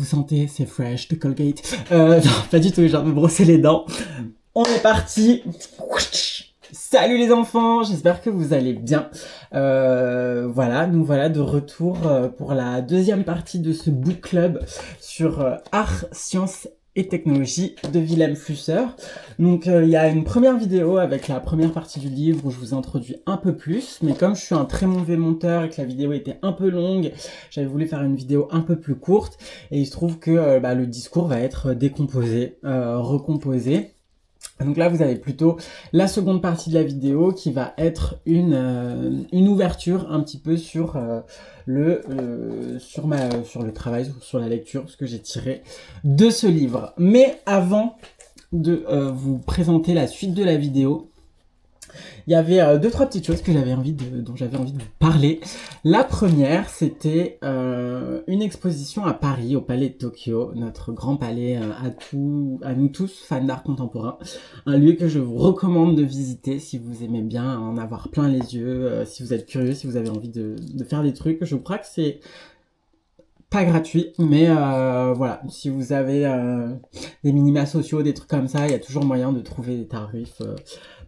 sentez, c'est fresh de Colgate. Non, pas du tout, j'ai envie de me brosser les dents. On est parti. Salut les enfants, j'espère que vous allez bien. Nous voilà de retour pour la deuxième partie de ce book club sur art, sciences et technologie de Wilhelm Flusser. Donc il y a une première vidéo avec la première partie du livre où je vous introduis un peu plus, mais comme je suis un très mauvais monteur et que la vidéo était un peu longue, j'avais voulu faire une vidéo un peu plus courte et il se trouve que le discours va être décomposé, recomposé. Donc là, vous avez plutôt la seconde partie de la vidéo qui va être une ouverture un petit peu sur sur le travail, sur la lecture, ce que j'ai tiré de ce livre. Mais avant de vous présenter la suite de la vidéo, il y avait deux, trois petites choses dont j'avais envie de vous parler. La première, c'était une exposition à Paris, au Palais de Tokyo, notre grand palais à nous tous, fans d'art contemporain. Un lieu que je vous recommande de visiter si vous aimez bien en avoir plein les yeux, si vous êtes curieux, si vous avez envie de faire des trucs. Je crois que c'est pas gratuit, mais voilà, si vous avez des minima sociaux, des trucs comme ça, il y a toujours moyen de trouver des tarifs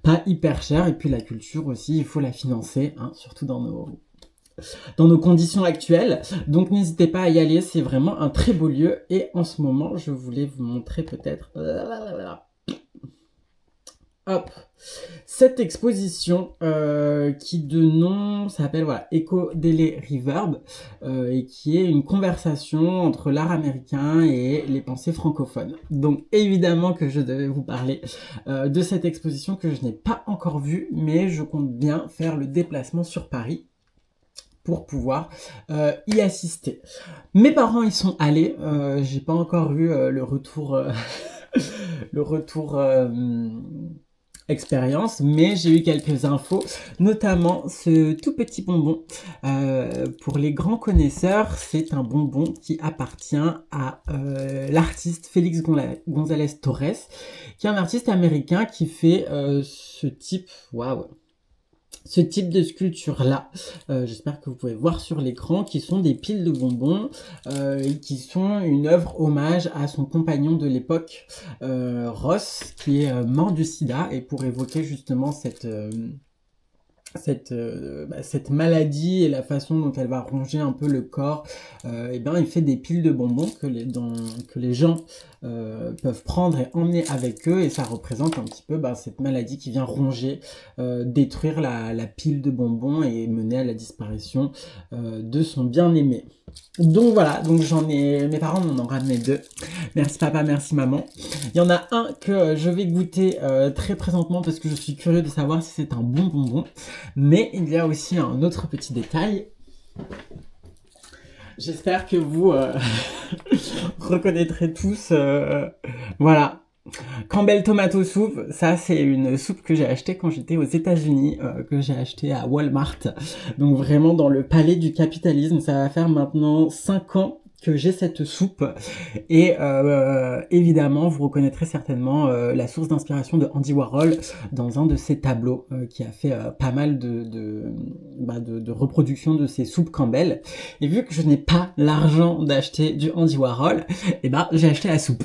pas hyper chers. Et puis la culture aussi, il faut la financer, hein, surtout dans nos conditions actuelles. Donc n'hésitez pas à y aller, c'est vraiment un très beau lieu. Et en ce moment, je voulais vous montrer peut-être... Hop, cette exposition qui de nom s'appelle Echo Dele Reverb et qui est une conversation entre l'art américain et les pensées francophones. Donc évidemment que je devais vous parler de cette exposition que je n'ai pas encore vue, mais je compte bien faire le déplacement sur Paris pour pouvoir y assister. Mes parents y sont allés, j'ai pas encore eu le retour expérience, mais j'ai eu quelques infos, notamment ce tout petit bonbon. Pour les grands connaisseurs, c'est un bonbon qui appartient à l'artiste Félix González Torres, qui est un artiste américain qui fait ce type de sculpture-là, j'espère que vous pouvez voir sur l'écran, qui sont des piles de bonbons et qui sont une œuvre hommage à son compagnon de l'époque, Ross, qui est mort du sida, et pour évoquer justement cette maladie et la façon dont elle va ronger un peu le corps, il fait des piles de bonbons que les gens peuvent prendre et emmener avec eux, et ça représente un petit peu cette maladie qui vient ronger, détruire la pile de bonbons et mener à la disparition de son bien-aimé. Donc voilà, mes parents m'en ont ramené deux. Merci papa, merci maman. Il y en a un que je vais goûter très présentement parce que je suis curieux de savoir si c'est un bon bonbon. Mais il y a aussi un autre petit détail. J'espère que vous reconnaîtrez tous. Voilà. Campbell Tomato Soup, ça c'est une soupe que j'ai achetée quand j'étais aux États-Unis, que j'ai achetée à Walmart. Donc vraiment dans le palais du capitalisme, ça va faire maintenant 5 ans que j'ai cette soupe. Et évidemment, vous reconnaîtrez certainement la source d'inspiration de Andy Warhol dans un de ses tableaux, qui a fait pas mal de reproductions de ces soupes Campbell. Et vu que je n'ai pas l'argent d'acheter du Andy Warhol, j'ai acheté la soupe.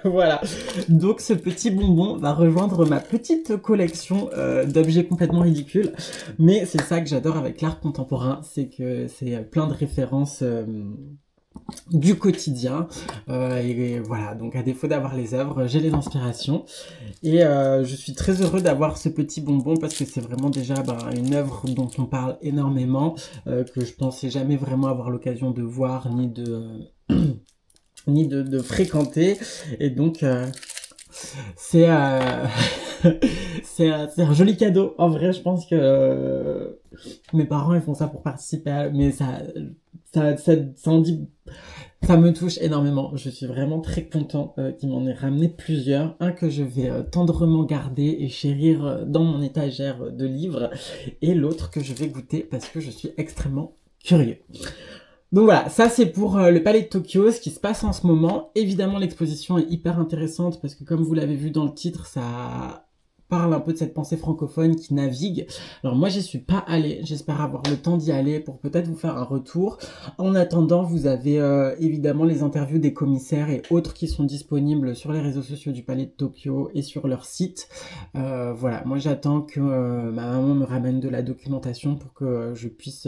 Voilà, donc ce petit bonbon va rejoindre ma petite collection d'objets complètement ridicules, mais c'est ça que j'adore avec l'art contemporain, c'est que c'est plein de références du quotidien, et voilà, donc à défaut d'avoir les œuvres, j'ai les inspirations, et je suis très heureux d'avoir ce petit bonbon parce que c'est vraiment déjà une œuvre dont on parle énormément, que je pensais jamais vraiment avoir l'occasion de voir ni de fréquenter, et donc c'est c'est un joli cadeau. En vrai, je pense que mes parents ils font ça pour participer mais ça en dit, ça me touche énormément. Je suis vraiment très content qu'il m'en ait ramené plusieurs, un que je vais tendrement garder et chérir dans mon étagère de livres, et l'autre que je vais goûter parce que je suis extrêmement curieux. Donc voilà, ça c'est pour le Palais de Tokyo, ce qui se passe en ce moment. Évidemment, l'exposition est hyper intéressante parce que comme vous l'avez vu dans le titre, ça parle un peu de cette pensée francophone qui navigue. Alors moi, j'y suis pas allée. J'espère avoir le temps d'y aller pour peut-être vous faire un retour. En attendant, vous avez évidemment les interviews des commissaires et autres qui sont disponibles sur les réseaux sociaux du Palais de Tokyo et sur leur site. Voilà, moi j'attends que ma maman me ramène de la documentation pour que je puisse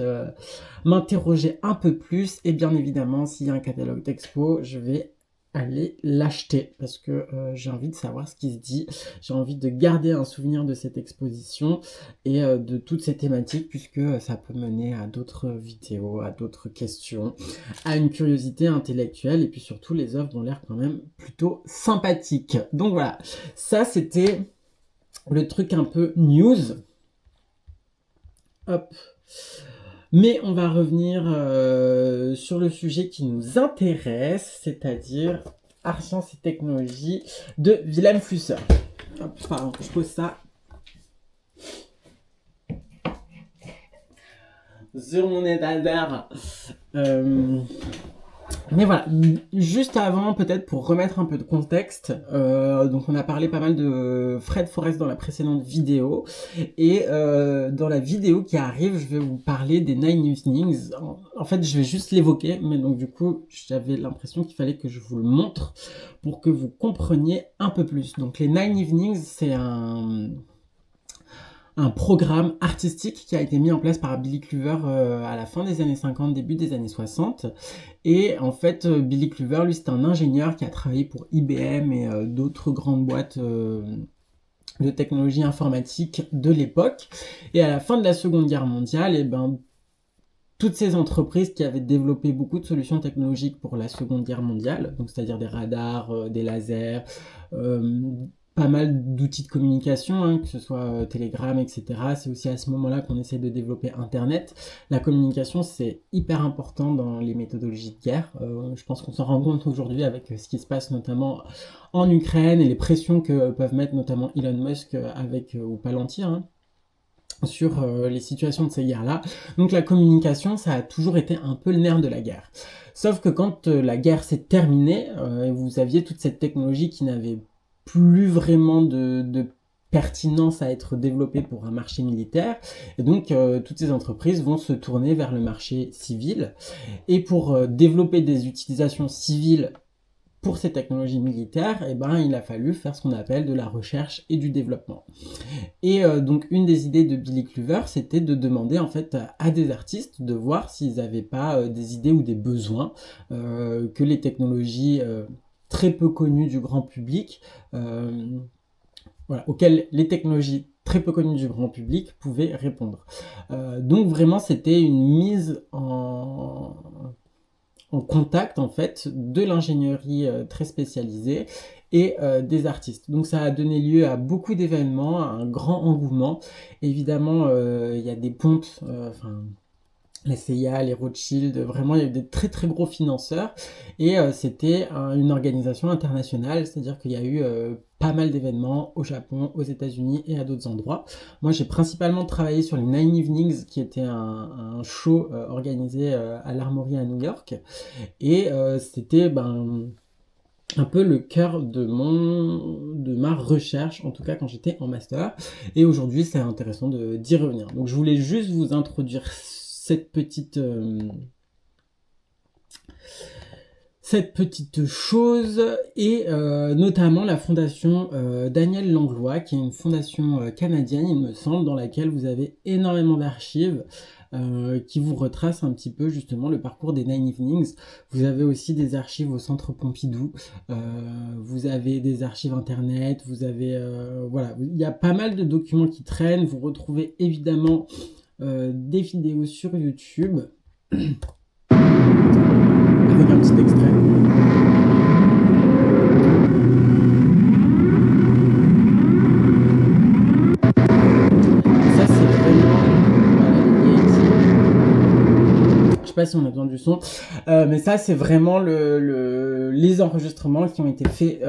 m'interroger un peu plus. Et bien évidemment, s'il y a un catalogue d'expo, je vais aller l'acheter parce que j'ai envie de savoir ce qui se dit, j'ai envie de garder un souvenir de cette exposition et de toutes ces thématiques puisque ça peut mener à d'autres vidéos, à d'autres questions, à une curiosité intellectuelle et puis surtout les œuvres ont l'air quand même plutôt sympathiques. Donc voilà, ça c'était le truc un peu news. Hop. Mais on va revenir sur le sujet qui nous intéresse, c'est-à-dire art, sciences et technologie de Wilhelm Flusser. Hop, pardon, je pose ça sur mon étagère. Mais voilà, juste avant, peut-être pour remettre un peu de contexte, donc on a parlé pas mal de Fred Forrest dans la précédente vidéo, et dans la vidéo qui arrive, je vais vous parler des Nine Evenings. En fait, je vais juste l'évoquer, mais donc du coup, j'avais l'impression qu'il fallait que je vous le montre pour que vous compreniez un peu plus. Donc les Nine Evenings, c'est un programme artistique qui a été mis en place par Billy Clover à la fin des années 50, début des années 60. Et en fait, Billy Clover, lui, c'est un ingénieur qui a travaillé pour IBM et d'autres grandes boîtes de technologie informatique de l'époque. Et à la fin de la Seconde Guerre mondiale, et ben, toutes ces entreprises qui avaient développé beaucoup de solutions technologiques pour la Seconde Guerre mondiale, donc c'est-à-dire des radars, des lasers, pas mal d'outils de communication, hein, que ce soit Telegram, etc. C'est aussi à ce moment-là qu'on essaie de développer Internet. La communication, c'est hyper important dans les méthodologies de guerre. Je pense qu'on s'en rend compte aujourd'hui avec ce qui se passe notamment en Ukraine et les pressions que peuvent mettre notamment Elon Musk avec ou Palantir, hein, sur les situations de ces guerres-là. Donc la communication, ça a toujours été un peu le nerf de la guerre. Sauf que quand la guerre s'est terminée, vous aviez toute cette technologie qui n'avait plus vraiment de pertinence à être développée pour un marché militaire. Et donc, toutes ces entreprises vont se tourner vers le marché civil. Et pour développer des utilisations civiles pour ces technologies militaires, eh ben, il a fallu faire ce qu'on appelle de la recherche et du développement. Et donc, une des idées de Billy Clover, c'était de demander en fait à des artistes de voir s'ils n'avaient pas des idées ou des besoins que les technologies très peu connues du grand public, voilà, auxquelles les technologies très peu connues du grand public pouvaient répondre. Donc vraiment, c'était une mise en contact en fait de l'ingénierie très spécialisée et des artistes. Donc ça a donné lieu à beaucoup d'événements, à un grand engouement. Évidemment, il y a des pompes, la CIA, les Rothschild, vraiment il y a eu des très très gros financeurs et c'était une organisation internationale, c'est-à-dire qu'il y a eu pas mal d'événements au Japon, aux États-Unis et à d'autres endroits. Moi j'ai principalement travaillé sur les Nine Evenings qui était un show organisé à l'Armory à New York et c'était un peu le cœur de ma recherche, en tout cas quand j'étais en master. Et aujourd'hui, c'est intéressant d'y revenir. Donc je voulais juste vous introduire cette petite chose et notamment la fondation Daniel Langlois, qui est une fondation canadienne, il me semble, dans laquelle vous avez énormément d'archives qui vous retracent un petit peu justement le parcours des Nine Evenings. Vous avez aussi des archives au Centre Pompidou, vous avez des archives internet, vous avez voilà, il y a pas mal de documents qui traînent. Vous retrouvez évidemment des vidéos sur YouTube avec un petit extrait. Ça c'est vraiment je sais pas si on a besoin du son, mais ça c'est vraiment les enregistrements qui ont été faits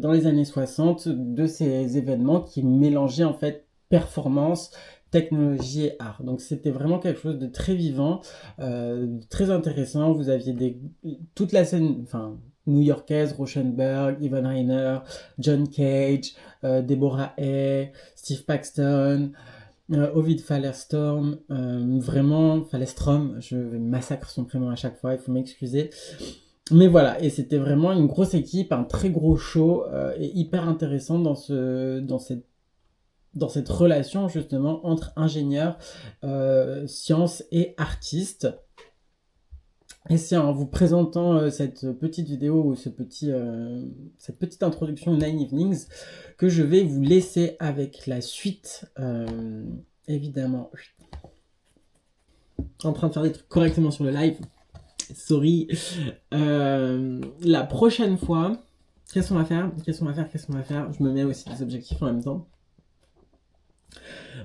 dans les années 60 de ces événements qui mélangeaient en fait performance, technologie et art. Donc c'était vraiment quelque chose de très vivant, très intéressant. Vous aviez toute la scène, enfin new-yorkaises, Rauschenberg, Yvonne Rainer, John Cage, Deborah Hay, Steve Paxton, Ovid Fallerstrom, vraiment, Fallerstrom, je massacre son prénom à chaque fois, il faut m'excuser. Mais voilà, et c'était vraiment une grosse équipe, un très gros show, et hyper intéressant dans cette relation justement entre ingénieurs, sciences et artistes. Et c'est en vous présentant cette petite vidéo ou cette petite introduction Nine Evenings que je vais vous laisser avec la suite, évidemment. En train de faire des trucs correctement sur le live. Sorry. La prochaine fois, qu'est-ce qu'on va faire? Je me mets aussi des objectifs en même temps.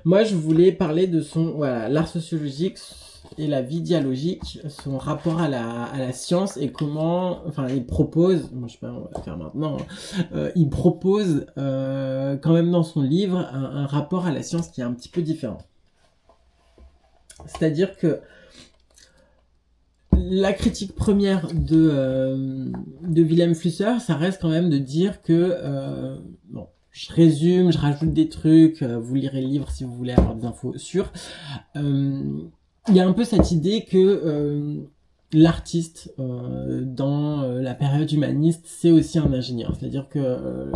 Moi, je voulais parler de l'art sociologique et la vie dialogique, son rapport à la science et comment, il propose, je sais pas, on va le faire maintenant, il propose quand même dans son livre un rapport à la science qui est un petit peu différent. C'est-à-dire que la critique première de Wilhelm Flusser, ça reste quand même de dire que, je résume, je rajoute des trucs, vous lirez le livre si vous voulez avoir des infos sûres. Il y a un peu cette idée que l'artiste, dans la période humaniste, c'est aussi un ingénieur. C'est-à-dire que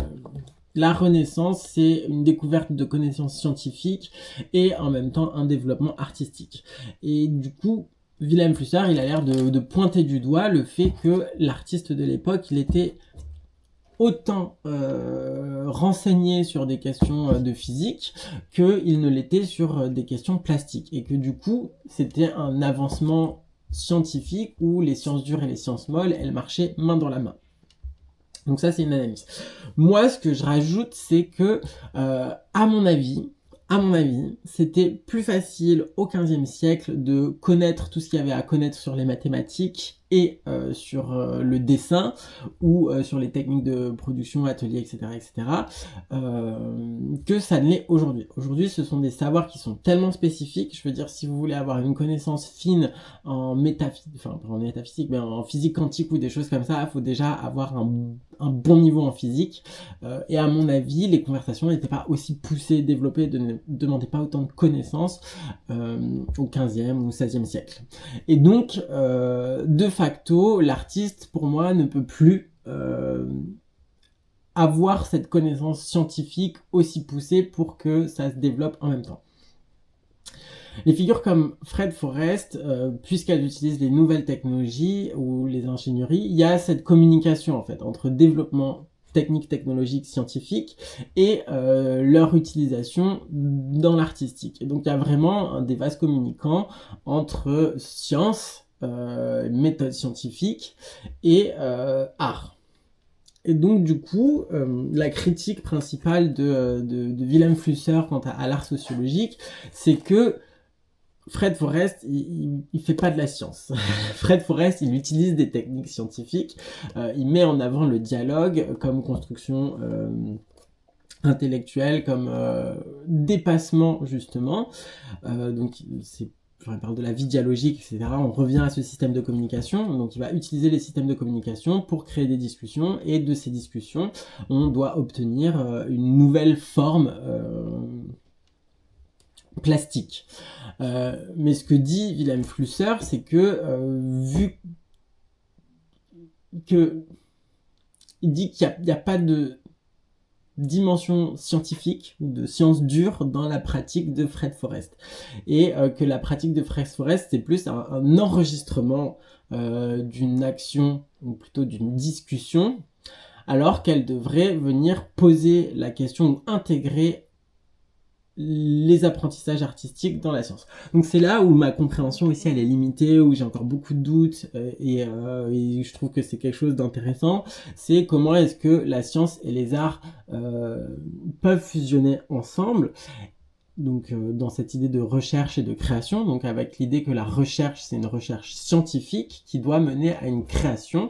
la Renaissance, c'est une découverte de connaissances scientifiques et en même temps un développement artistique. Et du coup, Wilhelm Flusser, il a l'air de pointer du doigt le fait que l'artiste de l'époque, il était autant renseigné sur des questions de physique qu'il ne l'était sur des questions plastiques. Et que du coup, c'était un avancement scientifique où les sciences dures et les sciences molles, elles marchaient main dans la main. Donc ça, c'est une analyse. Moi, ce que je rajoute, c'est que, à mon avis, c'était plus facile au XVe siècle de connaître tout ce qu'il y avait à connaître sur les mathématiques et sur le dessin ou sur les techniques de production, ateliers, etc., que ça ne l'est aujourd'hui. Aujourd'hui, ce sont des savoirs qui sont tellement spécifiques. Je veux dire, si vous voulez avoir une connaissance fine en métaphysique, pas en métaphysique, mais en physique quantique ou des choses comme ça, il faut déjà avoir un bon niveau en physique. Et à mon avis, les conversations n'étaient pas aussi poussées, développées, ne demandaient pas autant de connaissances au 15e ou 16e siècle. Et donc, de facto, l'artiste, pour moi, ne peut plus avoir cette connaissance scientifique aussi poussée pour que ça se développe en même temps. Les figures comme Fred Forrest, puisqu'elles utilisent les nouvelles technologies ou les ingénieries, il y a cette communication en fait entre développement technique, technologique, scientifique et leur utilisation dans l'artistique. Et donc il y a vraiment des vases communicants entre science, méthode scientifique et art. Et donc du coup, la critique principale de Wilhelm Flusser quant à l'art sociologique, c'est que Fred Forrest, il fait pas de la science. Fred Forrest, il utilise des techniques scientifiques, il met en avant le dialogue comme construction intellectuelle, comme dépassement justement. Donc il parle de la vie dialogique, etc. On revient à ce système de communication. Donc il va utiliser les systèmes de communication pour créer des discussions, et de ces discussions, on doit obtenir une nouvelle forme plastique. Mais ce que dit Wilhelm Flusser, c'est que vu que il dit qu'il n'y a pas de dimension scientifique ou de science dure dans la pratique de Fred Forrest, et que la pratique de Fred Forrest, c'est plus un enregistrement d'une action, ou plutôt d'une discussion, alors qu'elle devrait venir poser la question ou intégrer les apprentissages artistiques dans la science. Donc c'est là où ma compréhension aussi elle est limitée, où j'ai encore beaucoup de doutes, et je trouve que c'est quelque chose d'intéressant. C'est comment est-ce que la science et les arts peuvent fusionner ensemble. Donc dans cette idée de recherche et de création, donc avec l'idée que la recherche, c'est une recherche scientifique qui doit mener à une création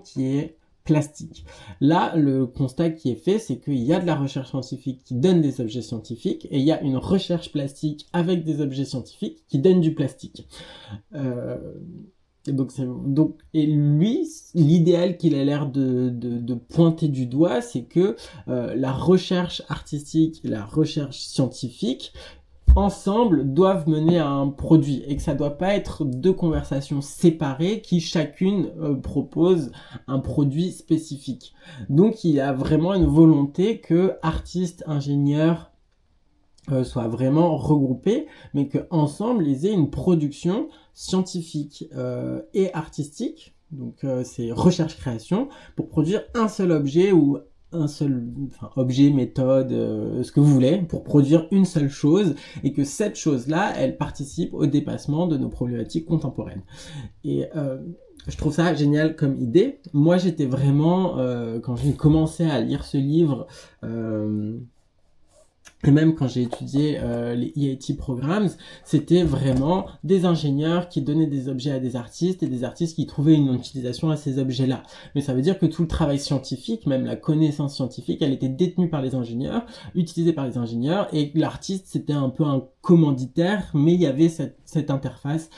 qui est plastique. Là, le constat qui est fait, c'est qu'il y a de la recherche scientifique qui donne des objets scientifiques, et il y a une recherche plastique avec des objets scientifiques qui donnent du plastique. Et lui, l'idéal qu'il a l'air de pointer du doigt, c'est que la recherche artistique et la recherche scientifique ensemble doivent mener à un produit et que ça doit pas être deux conversations séparées qui chacune propose un produit spécifique. Donc il a vraiment une volonté que artistes, ingénieurs soient vraiment regroupés, mais qu'ensemble ils aient une production scientifique et artistique. Donc c'est recherche-création pour produire un seul objet ou un seul objet, méthode, ce que vous voulez, pour produire une seule chose, et que cette chose-là, elle participe au dépassement de nos problématiques contemporaines. Et je trouve ça génial comme idée. Moi, j'étais vraiment, quand j'ai commencé à lire ce livre, et même quand j'ai étudié les EIT Programs, c'était vraiment des ingénieurs qui donnaient des objets à des artistes et des artistes qui trouvaient une utilisation à ces objets-là. Mais ça veut dire que tout le travail scientifique, même la connaissance scientifique, elle était détenue par les ingénieurs, utilisée par les ingénieurs, et l'artiste, c'était un peu un commanditaire, mais il y avait cette interface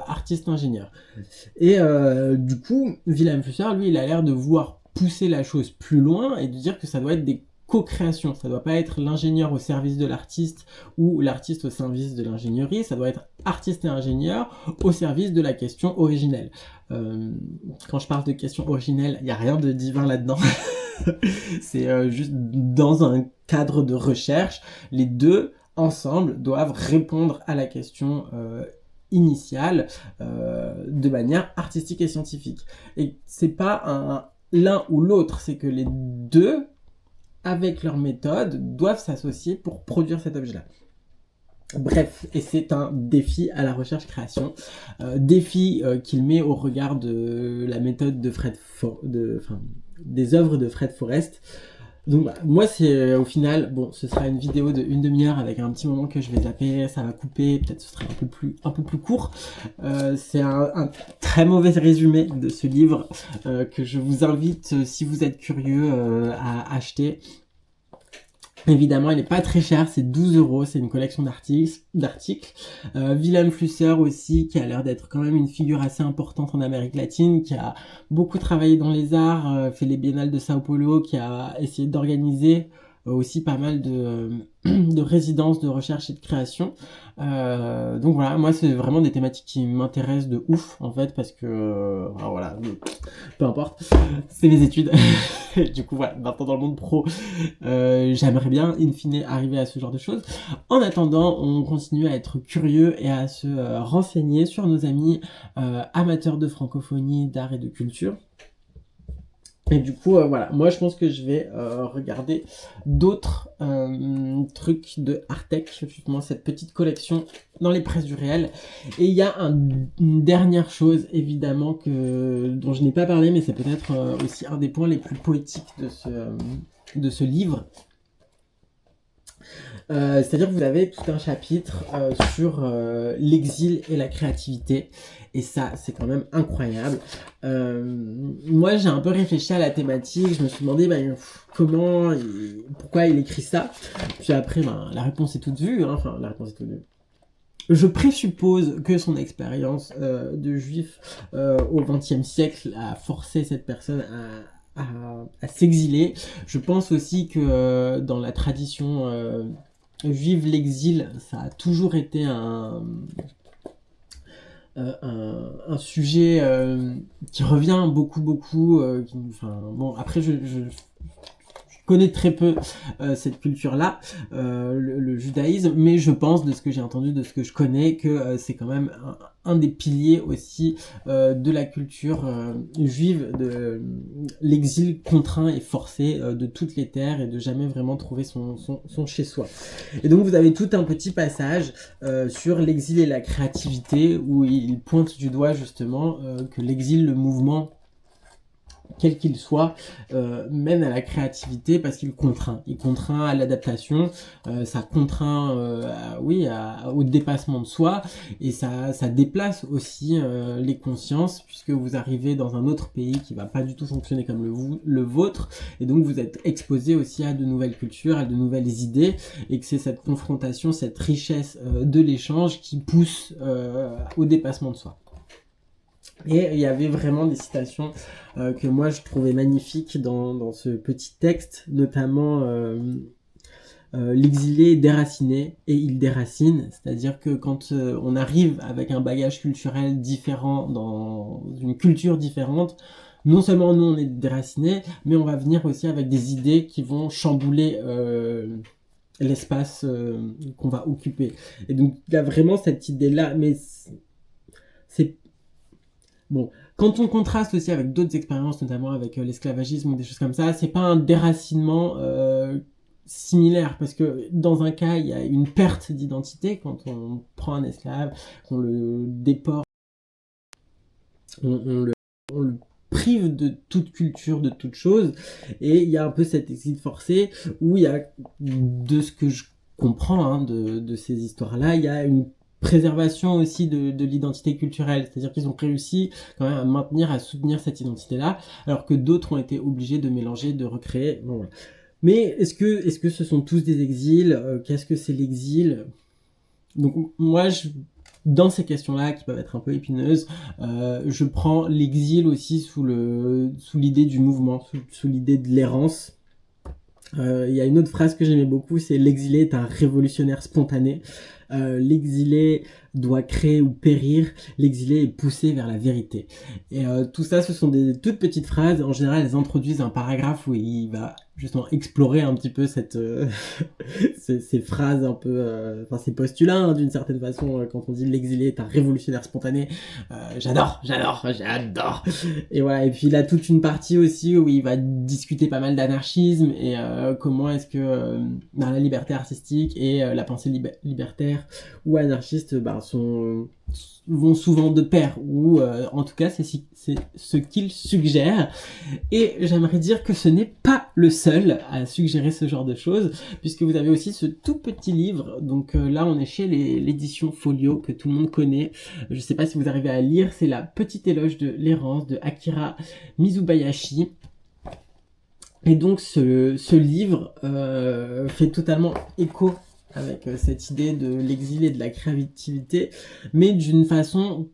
artiste-ingénieur. Et du coup, Wilhelm Flusser, lui, il a l'air de vouloir pousser la chose plus loin et de dire que ça doit être des co-création, ça doit pas être l'ingénieur au service de l'artiste ou l'artiste au service de l'ingénierie, ça doit être artiste et ingénieur au service de la question originelle. Quand je parle de question originelle, il n'y a rien de divin là-dedans. C'est juste dans un cadre de recherche, les deux ensemble doivent répondre à la question initiale de manière artistique et scientifique. Et c'est pas l'un ou l'autre, c'est que les deux avec leur méthode, doivent s'associer pour produire cet objet-là. Bref, et c'est un défi à la recherche-création, défi qu'il met au regard de la méthode de des œuvres de Fred Forrest. Donc bah, moi c'est au final, bon, ce sera une vidéo de 1 demi-heure avec un petit moment que je vais zapper, ça va couper, peut-être ce sera un peu plus court. C'est un très mauvais résumé de ce livre que je vous invite, si vous êtes curieux, à acheter. Évidemment, il n'est pas très cher, c'est 12€, c'est une collection d'articles. Wilhelm Flusser aussi, qui a l'air d'être quand même une figure assez importante en Amérique latine, qui a beaucoup travaillé dans les arts, fait les biennales de Sao Paulo, qui a essayé d'organiser aussi pas mal de résidences de recherche et de création. Donc voilà, moi c'est vraiment des thématiques qui m'intéressent de ouf en fait, parce que voilà, peu importe, c'est mes études. Du coup voilà, maintenant dans le monde pro, j'aimerais bien in fine arriver à ce genre de choses. En attendant, on continue à être curieux et à se renseigner sur nos amis amateurs de francophonie, d'art et de culture. Et du coup, voilà, moi je pense que je vais regarder d'autres trucs de Artec, justement cette petite collection dans les presses du réel. Et il y a une dernière chose, évidemment, dont je n'ai pas parlé, mais c'est peut-être aussi un des points les plus poétiques de ce livre. C'est-à-dire que vous avez tout un chapitre sur l'exil et la créativité, et ça c'est quand même incroyable. Moi j'ai un peu réfléchi à la thématique, je me suis demandé pourquoi il écrit ça, puis après la réponse est toute vue, hein. Enfin la réponse est toute vue. Je présuppose que son expérience de juif au XXe siècle a forcé cette personne à s'exiler. Je pense aussi que dans la tradition juive, l'exil, ça a toujours été un sujet qui revient beaucoup. Bon, après, je connais très peu cette culture-là, le judaïsme, mais je pense, de ce que j'ai entendu, de ce que je connais, que c'est quand même un des piliers aussi de la culture juive, de l'exil contraint et forcé de toutes les terres et de jamais vraiment trouver son chez-soi. Et donc vous avez tout un petit passage sur l'exil et la créativité, où il pointe du doigt justement que l'exil, le mouvement, quel qu'il soit, mène à la créativité parce qu'il contraint. Il contraint à l'adaptation, ça contraint au dépassement de soi, et ça déplace aussi les consciences, puisque vous arrivez dans un autre pays qui va pas du tout fonctionner comme le vôtre, et donc vous êtes exposé aussi à de nouvelles cultures, à de nouvelles idées, et que c'est cette confrontation, cette richesse de l'échange qui pousse au dépassement de soi. Et il y avait vraiment des citations que moi je trouvais magnifiques dans ce petit texte, notamment l'exilé est déraciné et il déracine, c'est-à-dire que quand on arrive avec un bagage culturel différent dans une culture différente, non seulement nous on est déraciné, mais on va venir aussi avec des idées qui vont chambouler l'espace qu'on va occuper. Et donc il y a vraiment cette idée-là, mais c'est bon. Quand on contraste aussi avec d'autres expériences, notamment avec l'esclavagisme ou des choses comme ça, c'est pas un déracinement similaire, parce que dans un cas il y a une perte d'identité quand on prend un esclave, qu'on le déporte, on le prive de toute culture, de toute chose, et il y a un peu cet exil forcé où il y a, de ce que je comprends hein, de ces histoires-là, il y a une préservation aussi de l'identité culturelle, c'est-à-dire qu'ils ont réussi quand même à maintenir, à soutenir cette identité-là, alors que d'autres ont été obligés de mélanger, de recréer. Bon, voilà. Mais est-ce que ce sont tous des exils? Qu'est-ce que c'est l'exil? Donc moi, dans ces questions-là, qui peuvent être un peu épineuses, je prends l'exil aussi sous l'idée du mouvement, sous l'idée de l'errance. Il y a une autre phrase que j'aimais beaucoup, c'est « L'exilé est un révolutionnaire spontané ». L'exilé doit créer ou périr, l'exilé est poussé vers la vérité. Et tout ça, ce sont des toutes petites phrases. En général, elles introduisent un paragraphe où il va justement explorer un petit peu ces phrases un peu, enfin ces postulats hein, d'une certaine façon. Quand on dit l'exilé est un révolutionnaire spontané, j'adore. Et voilà. Et puis il a toute une partie aussi où il va discuter pas mal d'anarchisme et comment est-ce que dans la liberté artistique et la pensée libertaire ou anarchiste vont souvent de pair, ou en tout cas c'est ce qu'il suggère. Et j'aimerais dire que ce n'est pas le seul à suggérer ce genre de choses, puisque vous avez aussi ce tout petit livre, donc là on est chez l'édition Folio, que tout le monde connaît, je sais pas si vous arrivez à lire, c'est La petite éloge de l'errance de Akira Mizubayashi. Et donc ce livre fait totalement écho avec cette idée de l'exil et de la créativité, mais d'une façon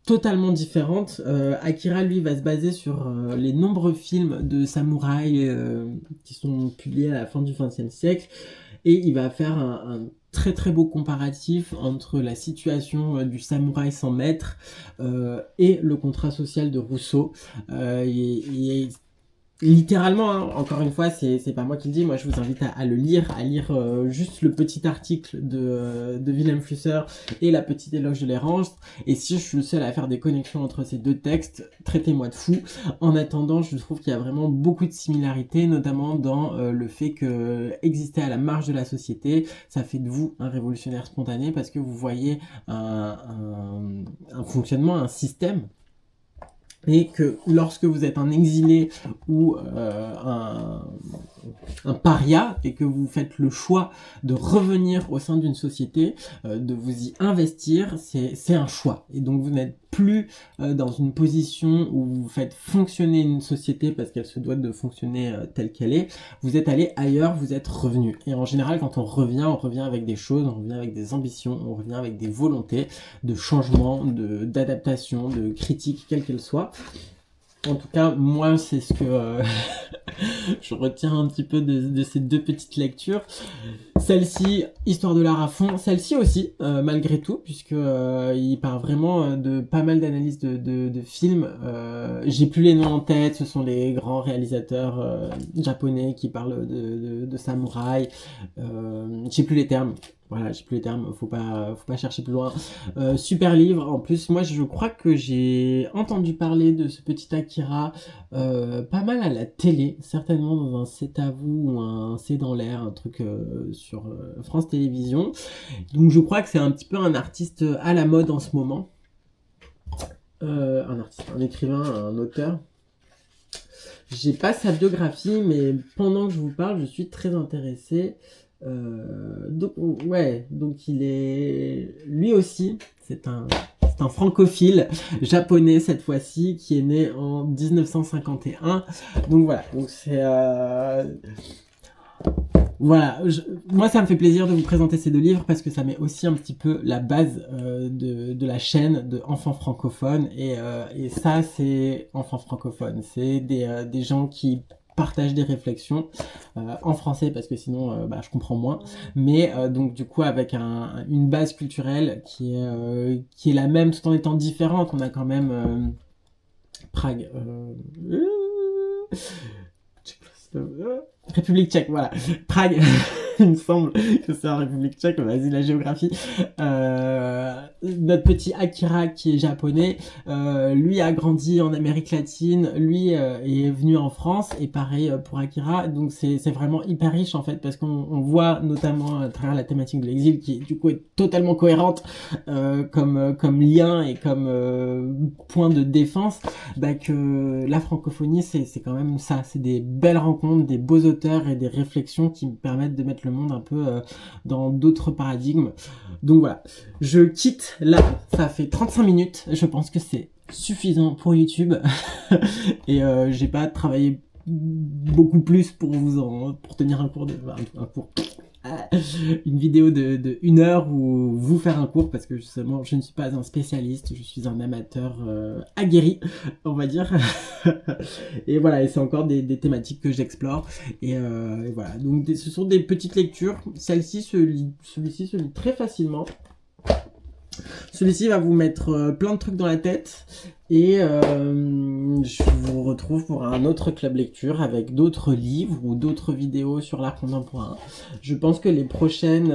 totalement différente. Akira, lui, va se baser sur les nombreux films de samouraïs qui sont publiés à la fin du XXe siècle, et il va faire un très très beau comparatif entre la situation du samouraï sans maître et le contrat social de Rousseau. Littéralement, hein, encore une fois, c'est pas moi qui le dis, moi je vous invite à le lire, juste le petit article de Wilhelm Flusser et La petite éloge de l'errance, et si je suis le seul à faire des connexions entre ces deux textes, traitez-moi de fou. En attendant, je trouve qu'il y a vraiment beaucoup de similarités, notamment dans le fait que exister à la marge de la société, ça fait de vous un révolutionnaire spontané, parce que vous voyez un fonctionnement, un système, et que lorsque vous êtes un exilé ou un paria et que vous faites le choix de revenir au sein d'une société, de vous y investir, c'est un choix. Et donc vous n'êtes plus dans une position où vous faites fonctionner une société parce qu'elle se doit de fonctionner telle qu'elle est. Vous êtes allé ailleurs, vous êtes revenu. Et en général, quand on revient avec des choses, on revient avec des ambitions, on revient avec des volontés de changement, d'adaptation, de critique, quelle qu'elle soit. En tout cas, moi, c'est ce que je retiens un petit peu de ces deux petites lectures. Celle-ci, histoire de l'art à fond. Celle-ci aussi, malgré tout, puisque il parle vraiment de pas mal d'analyses de films. J'ai plus les noms en tête. Ce sont les grands réalisateurs japonais qui parlent de samouraï. J'ai plus les termes. Voilà, j'ai plus les termes, faut pas chercher plus loin. Super livre, en plus, moi je crois que j'ai entendu parler de ce petit Akira pas mal à la télé, certainement dans un C'est à vous ou un C'est dans l'air, un truc sur France Télévisions. Donc je crois que c'est un petit peu un artiste à la mode en ce moment. Un écrivain, un auteur. J'ai pas sa biographie, mais pendant que je vous parle, je suis très intéressé. Donc il est lui aussi, c'est un francophile japonais cette fois-ci qui est né en 1951. Donc voilà, donc c'est Voilà, moi ça me fait plaisir de vous présenter ces deux livres parce que ça met aussi un petit peu la base de la chaîne de Enfants francophones et ça c'est Enfants francophones, c'est des gens qui partagent des réflexions en français parce que sinon bah, je comprends moins, mais donc du coup avec une base culturelle qui est la même tout en étant différente. On a quand même Prague. République tchèque, voilà. Prague, il me semble que c'est en République tchèque, vas-y la géographie. Notre petit Akira qui est japonais, lui a grandi en Amérique latine, lui est venu en France, et pareil pour Akira, donc c'est vraiment hyper riche en fait, parce qu'on voit notamment à travers la thématique de l'exil, qui du coup est totalement cohérente comme lien et comme point de défense, bah, que la francophonie c'est quand même ça, c'est des belles rencontres, des beaux auteurs et des réflexions qui me permettent de mettre le monde un peu dans d'autres paradigmes. Donc voilà, je quitte là, ça fait 35 minutes, je pense que c'est suffisant pour YouTube et j'ai pas travaillé beaucoup plus pour pour tenir un cours une vidéo de 1 heure ou vous faire un cours, parce que justement je ne suis pas un spécialiste, je suis un amateur aguerri, on va dire. Et voilà, et c'est encore des thématiques que j'explore et voilà, donc ce sont des petites lectures. Celui-ci se lit très facilement. Celui-ci va vous mettre plein de trucs dans la tête et je vous retrouve pour un autre club lecture avec d'autres livres ou d'autres vidéos sur l'art contemporain. Je pense que les prochaines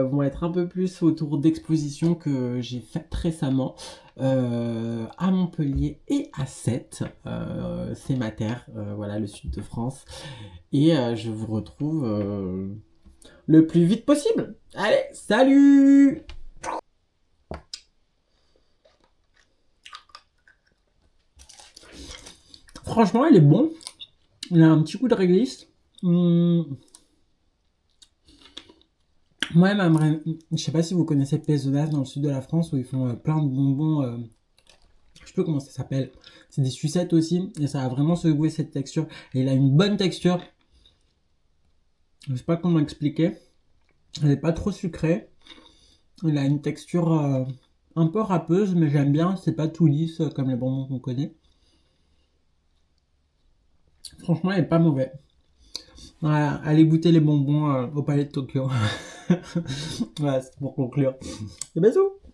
vont être un peu plus autour d'expositions que j'ai faites récemment à Montpellier et à Sète. C'est ma terre, voilà, le sud de France. Et je vous retrouve le plus vite possible. Allez, salut! Franchement, il est bon. Il a un petit coup de réglisse. Moi, je sais pas si vous connaissez Pézenas dans le sud de la France où ils font plein de bonbons. Je sais plus comment ça s'appelle. C'est des sucettes aussi et ça a vraiment secoué cette texture. Et il a une bonne texture. Je sais pas comment expliquer. Elle est pas trop sucrée. Il a une texture un peu râpeuse, mais j'aime bien. C'est pas tout lisse comme les bonbons qu'on connaît. Franchement, il est pas mauvais. Voilà, allez goûter les bonbons au Palais de Tokyo. Voilà, c'est pour conclure. Des bisous!